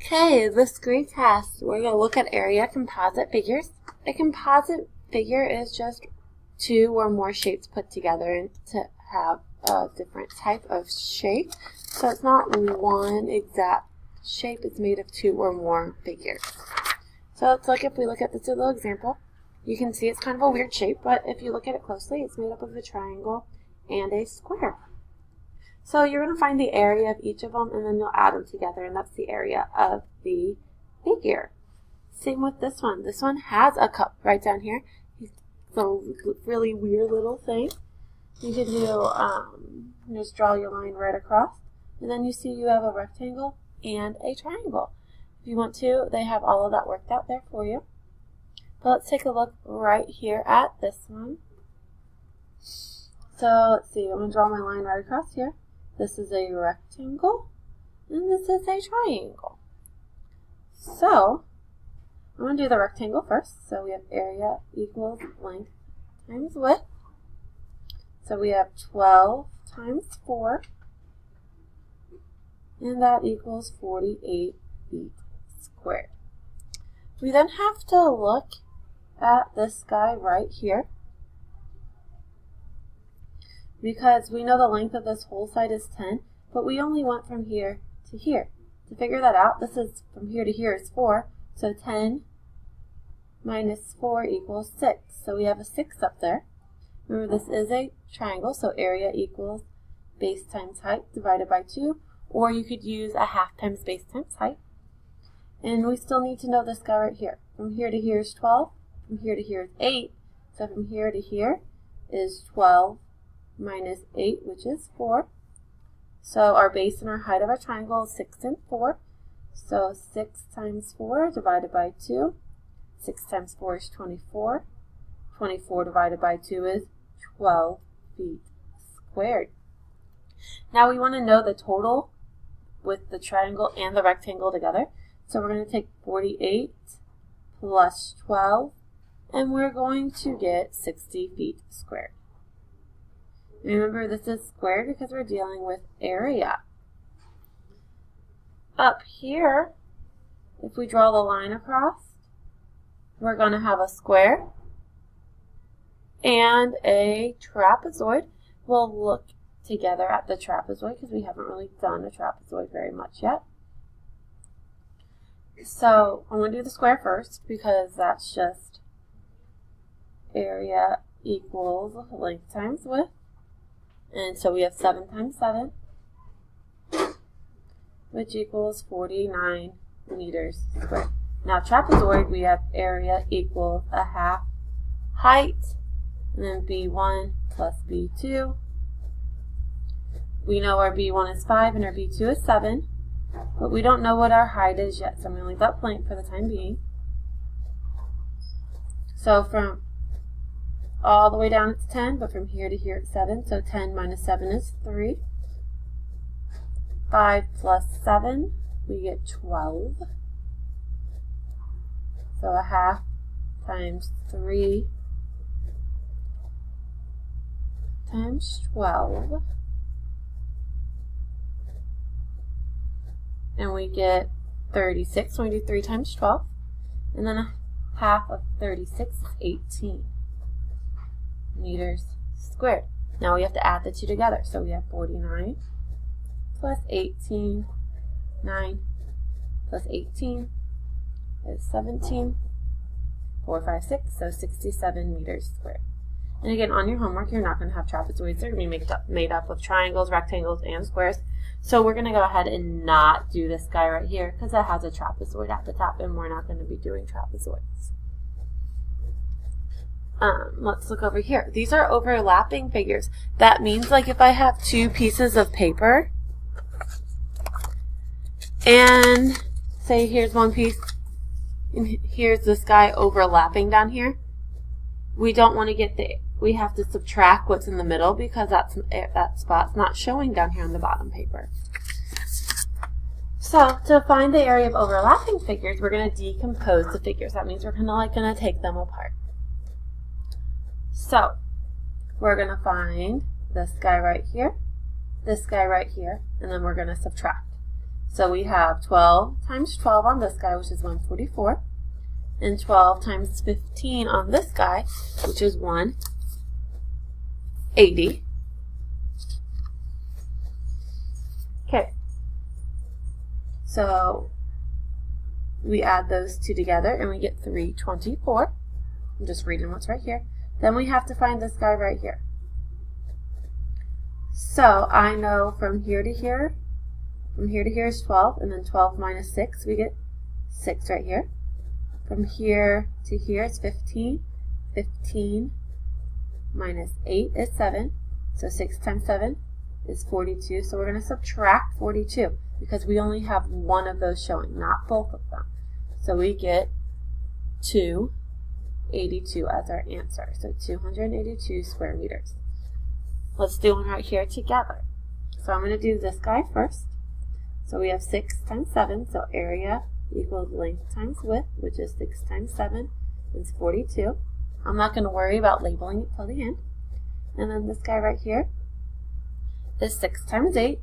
Okay, this grade test, we're going to look at area composite figures. A composite figure is just two or more shapes put together and to have a different type of shape. So it's not one exact shape, it's made of two or more figures. So it's like if we look at this little example, you can see it's kind of a weird shape, but if you look at it closely, it's made up of a triangle and a square. So you're going to find the area of each of them, and then you'll add them together, and that's the area of the figure. Same with this one. This one has a cup right down here. It's a really weird little thing. You can do, just draw your line right across, and then you see you have a rectangle and a triangle. If you want to, they have all of that worked out there for you. But let's take a look right here at this one. So let's see, I'm going to draw my line right across here. This is a rectangle, and this is a triangle. So, I'm going to do the rectangle first. So we have area equals length times width. So we have 12 times 4, and that equals 48 feet squared. We then have to look at this guy right here, because we know the length of this whole side is 10, but we only went from here to here. To figure that out, this is from here to here is 4, so 10 minus 4 equals 6. So we have a 6 up there. Remember, this is a triangle, so area equals base times height divided by 2, or you could use a half times base times height. And we still need to know this guy right here. From here to here is 12, from here to here is 8, so from here to here is 12 minus 8, which is 4. So our base and our height of our triangle is 6 and 4. So 6 times 4 divided by 2. 6 times 4 is 24. 24 divided by 2 is 12 feet squared. Now we want to know the total with the triangle and the rectangle together. So we're going to take 48 plus 12, and we're going to get 60 feet squared. Remember, this is squared because we're dealing with area. Up here, if we draw the line across, we're going to have a square and a trapezoid. We'll look together at the trapezoid because we haven't really done a trapezoid very much yet. So I'm going to do the square first because that's just area equals length times width. And so we have 7 times 7, which equals 49 meters squared. Now trapezoid, we have area equals a half height, and then B1 plus B2. We know our B1 is 5 and our B2 is 7, but we don't know what our height is yet, so I'm going to leave that blank for the time being. So from all the way down it's 10, but from here to here it's 7, so 10 minus 7 is 3. 5 plus 7, we get 12. So a half times 3 times 12. And we get 36 when we do 3 times 12. And then a half of 36 is 18 meters squared. Now we have to add the two together. So we have 49 plus 18, 9 plus 18 is 17, 4, 5, 6, so 67 meters squared. And again, on your homework, you're not going to have trapezoids. They're going to be made up of triangles, rectangles, and squares. So we're going to go ahead and not do this guy right here because it has a trapezoid at the top, and we're not going to be doing trapezoids. Let's look over here. These are overlapping figures. That means like if I have two pieces of paper, and say here's one piece, and here's this guy overlapping down here, we don't want to get we have to subtract what's in the middle because that spot's not showing down here on the bottom paper. So to find the area of overlapping figures, we're going to decompose the figures. That means we're kind of like going to take them apart. So we're going to find this guy right here, and then we're going to subtract. So we have 12 times 12 on this guy, which is 144, and 12 times 15 on this guy, which is 180. Okay, so we add those two together and we get 324. I'm just reading what's right here. Then we have to find this guy right here. So I know from here to here is 12, and then 12 minus 6, we get 6 right here. From here to here is 15. 15 minus 8 is 7. So 6 times 7 is 42. So we're going to subtract 42 because we only have one of those showing, not both of them. So we get 282 as our answer. So 282 square meters. Let's do one right here together. So I'm going to do this guy first. So we have 6 times 7, so area equals length times width, which is 6 times 7 is 42. I'm not going to worry about labeling it till the end. And then this guy right here is 6 times 8,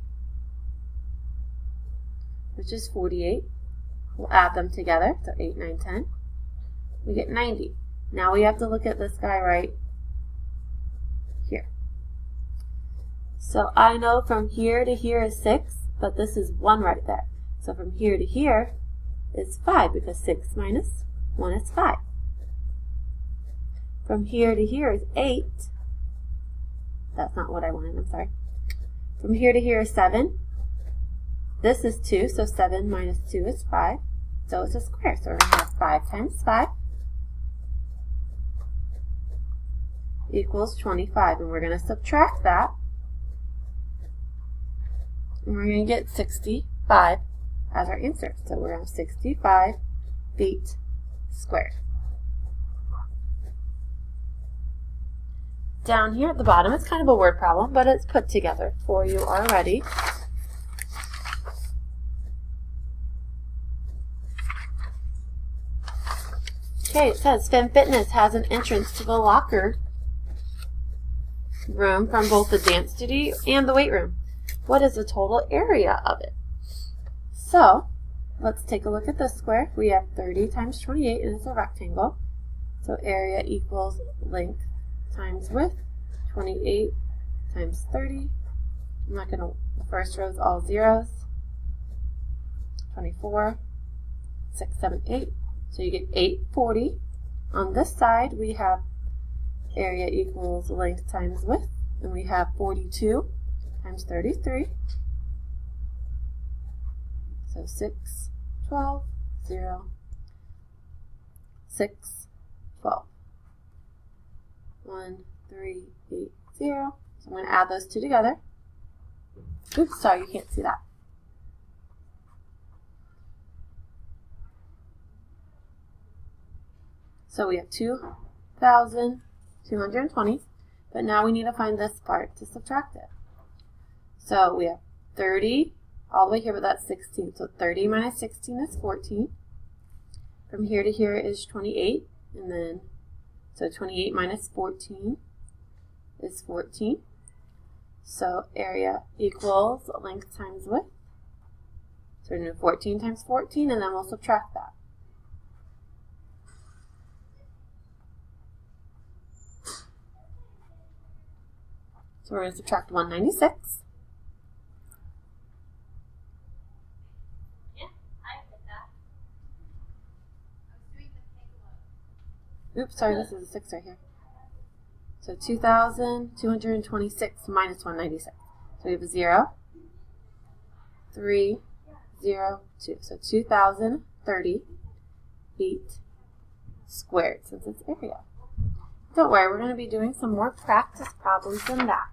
which is 48. We'll add them together, so 8, 9, 10. We get 90. Now we have to look at this guy right here. So I know from here to here is 6, but this is 1 right there. So from here to here is 5, because 6 minus 1 is 5. From here to here is 8. That's not what I wanted, I'm sorry. From here to here is 7. This is 2, so 7 minus 2 is 5. So it's a square, so we're going to have 5 times 5 equals 25. And we're going to subtract that. And we're going to get 65 as our answer. So we're going to have 65 feet squared. Down here at the bottom, it's kind of a word problem, but it's put together for you already. Okay, it says Fem Fitness has an entrance to the locker room from both the dance studio and the weight room. What is the total area of it? So, let's take a look at this square. We have 30 times 28, and it's a rectangle. So area equals length times width, 28 times 30. I'm not going to, the first row is all zeros. 24, 6, 7, 8. So you get 840. On this side, we have area equals length times width, and we have 42 times 33. So 6, 12, 0, 6, 12. 1, 3, 8, 0. So I'm going to add those two together. Oops, sorry, you can't see that. So we have 2,220, but now we need to find this part to subtract it. So we have 30 all the way here, but that's 16. So 30 minus 16 is 14. From here to here is 28, and then, so 28 minus 14 is 14. So area equals length times width. So we're going to do 14 times 14, and then we'll subtract that. So we're going to subtract 196. Yeah, I did that. I was doing the pig. Oops, sorry, this is a 6 right here. So 2,226 minus 196. So we have a 0, 3, 0, 2. So 2,030 feet squared since it's area. Don't worry, we're going to be doing some more practice problems than that.